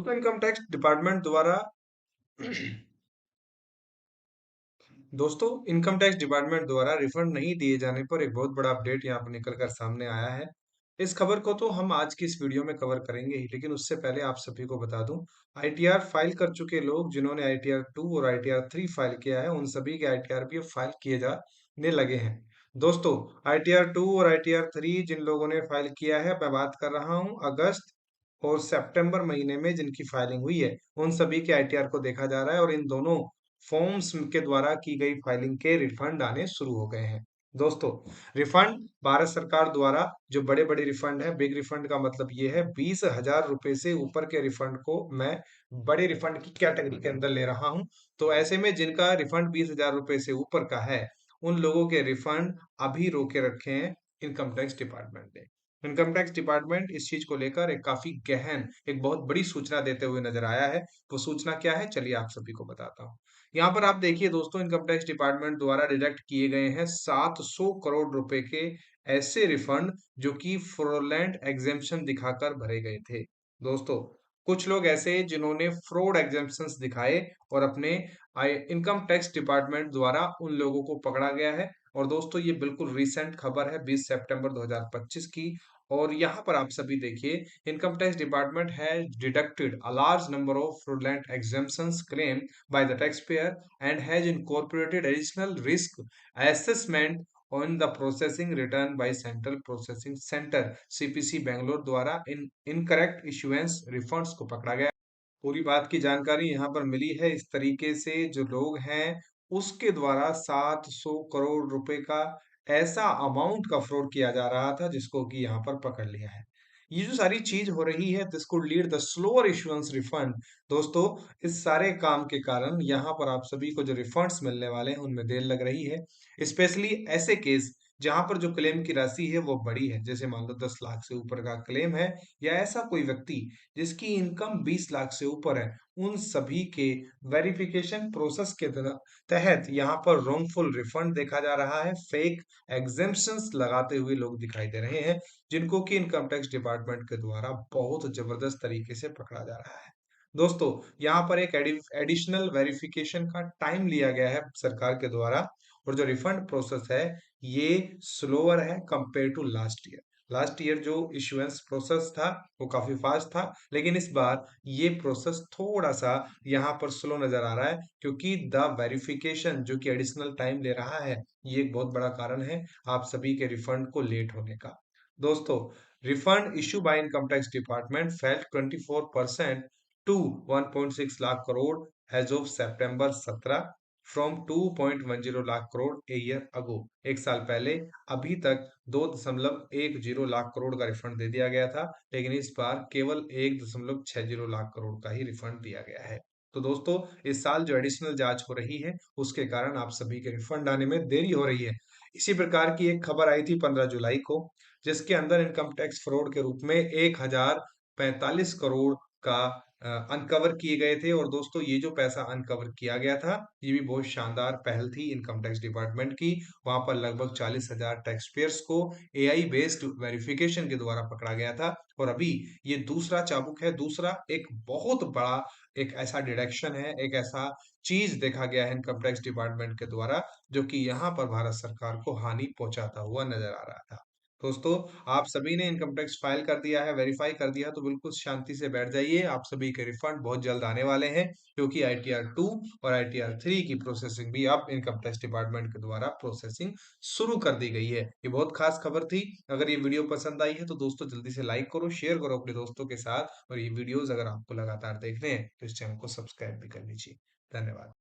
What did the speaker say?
दोस्तों income tax department द्वारा दोस्तों इनकम टैक्स डिपार्टमेंट द्वारा रिफंड नहीं दिए जाने पर एक बहुत बड़ा अपडेट यहाँ पर निकल कर सामने आया है। इस खबर को तो हम आज की इस वीडियो में कवर करेंगे ही, लेकिन उससे पहले आप सभी को बता दूं, आईटीआर फाइल कर चुके लोग जिन्होंने आईटीआर 2 और आईटीआर 3 फाइल किया है, उन सभी के आईटीआर भी अब फाइल किए जाने लगे हैं। दोस्तों आईटीआर 2 और आईटीआर 3 जिन लोगों ने फाइल किया है, मैं बात कर रहा हूँ अगस्त और सितंबर महीने में जिनकी फाइलिंग हुई है, उन सभी के आईटीआर को देखा जा रहा है और इन दोनों फॉर्म्स के द्वारा की गई फाइलिंग के रिफंड आने शुरू हो गए हैं। दोस्तों रिफंड भारत सरकार द्वारा जो बड़े बड़े रिफंड है, बिग रिफंड का मतलब ये है 20,000 रुपए से ऊपर के रिफंड को मैं बड़े रिफंड की कैटेगरी के अंदर ले रहा हूं। तो ऐसे में जिनका रिफंड 20,000 रुपए से ऊपर का है, उन लोगों के रिफंड अभी रोके रखे हैं इनकम टैक्स डिपार्टमेंट ने। इनकम टैक्स डिपार्टमेंट इस चीज को लेकर एक काफी गहन, एक बहुत बड़ी सूचना देते हुए नजर आया है। वो सूचना क्या है, चलिए आप सभी को बताता हूँ। यहाँ पर आप देखिए दोस्तों, इनकम टैक्स डिपार्टमेंट द्वारा डिडक्ट किए गए हैं 700 करोड़ रुपए के ऐसे रिफंड जो कि फ्रॉडलेंट एग्जेम्पशन दिखाकर भरे गए थे। दोस्तों कुछ लोग ऐसे जिन्होंने फ्रॉड एग्जेम्पशंस दिखाए और अपने इनकम टैक्स डिपार्टमेंट द्वारा उन लोगों को पकड़ा गया है। और दोस्तों ये बिल्कुल रिसेंट खबर है 20 सितंबर 2025 की। और यहाँ पर आप सभी देखिए, income tax department has deducted a large number of fraudulent exemptions claim by the taxpayer and has incorporated additional risk assessment on the processing return by Central Processing Center CPC Bangalore द्वारा इन इनकरेक्ट इशुएंस रिफंड्स को पकड़ा गया। पूरी बात की जानकारी यहाँ पर मिली है इस तरीके से, जो लोग हैं उसके द्वारा 700 करोड़ रुपए का ऐसा अमाउंट का फ्रॉड किया जा रहा था जिसको कि यहाँ पर पकड़ लिया है। ये जो सारी चीज हो रही है, this could lead the slower issuance refund. दोस्तों इस सारे काम के कारण यहाँ पर आप सभी को जो रिफंड्स मिलने वाले हैं उनमें देर लग रही है। स्पेशली ऐसे केस जहां पर जो क्लेम की राशि है वो बड़ी है, जैसे मान लो 10 लाख से ऊपर का क्लेम है, या ऐसा कोई व्यक्ति जिसकी इनकम 20 लाख से ऊपर है, उन सभी के वेरिफिकेशन प्रोसेस के तहत यहाँ पर रॉन्गफुल रिफंड देखा जा रहा है। फेक एग्जेम्पशंस लगाते हुए लोग दिखाई दे रहे हैं, जिनको कि इनकम टैक्स डिपार्टमेंट के द्वारा बहुत जबरदस्त तरीके से पकड़ा जा रहा है। दोस्तों यहाँ पर एक एडिशनल वेरिफिकेशन का टाइम लिया गया है सरकार के द्वारा, और जो रिफंड प्रोसेस है ये स्लोअर है compare to last year. Last year जो इशुएंस प्रोसेस था वो काफी फास्ट था, लेकिन इस बार ये प्रोसेस थोड़ा सा यहाँ पर स्लो नजर आ रहा है, क्योंकि द वेरिफिकेशन जो कि एडिशनल टाइम ले रहा है, ये एक बहुत बड़ा कारण है आप सभी के रिफंड को लेट होने का। दोस्तों refund issue by income tax department fell 24% to 1.6 lakh crore as of September 17 from 2.10 lakh crore a year ago. एक साल पहले अभी तक 2.10 लाख करोड़ का रिफंड दे दिया गया था, लेकिन इस बार केवल 1.60 लाख करोड़ का ही रिफंड दिया गया है। तो दोस्तों इस साल जो एडिशनल जांच हो रही है उसके कारण आप सभी के रिफंड आने में देरी हो रही है। इसी प्रकार की एक खबर आई थी 15 जुलाई को, जिसके अंदर इनकम टैक्स फ्रॉड के रूप में 1,045 करोड़ का अनकवर किए गए थे। और दोस्तों ये जो पैसा अनकवर किया गया था, ये भी बहुत शानदार पहल थी इनकम टैक्स डिपार्टमेंट की। वहां पर लगभग 40,000 टैक्स पेयर्स को एआई बेस्ड वेरिफिकेशन के द्वारा पकड़ा गया था। और अभी ये दूसरा चाबुक है, दूसरा एक बहुत बड़ा एक ऐसा डिडक्शन है, एक ऐसा चीज देखा गया है इनकम टैक्स डिपार्टमेंट के द्वारा, जो कि यहाँ पर भारत सरकार को हानि पहुंचाता हुआ नजर आ रहा था। दोस्तों आप सभी ने इनकम टैक्स फाइल कर दिया है, वेरीफाई कर दिया, तो बिल्कुल शांति से बैठ जाइए, आप सभी के रिफंड बहुत जल्द आने वाले हैं, क्योंकि आईटीआर 2 और आईटीआर 3 की प्रोसेसिंग भी अब इनकम टैक्स डिपार्टमेंट के द्वारा प्रोसेसिंग शुरू कर दी गई है। ये बहुत खास खबर थी। अगर ये वीडियो पसंद आई है तो दोस्तों जल्दी से लाइक करो, शेयर करो अपने दोस्तों के साथ, और ये वीडियोस अगर आपको लगातार देखने हैं तो इस चैनल को सब्सक्राइब भी कर लीजिए। धन्यवाद।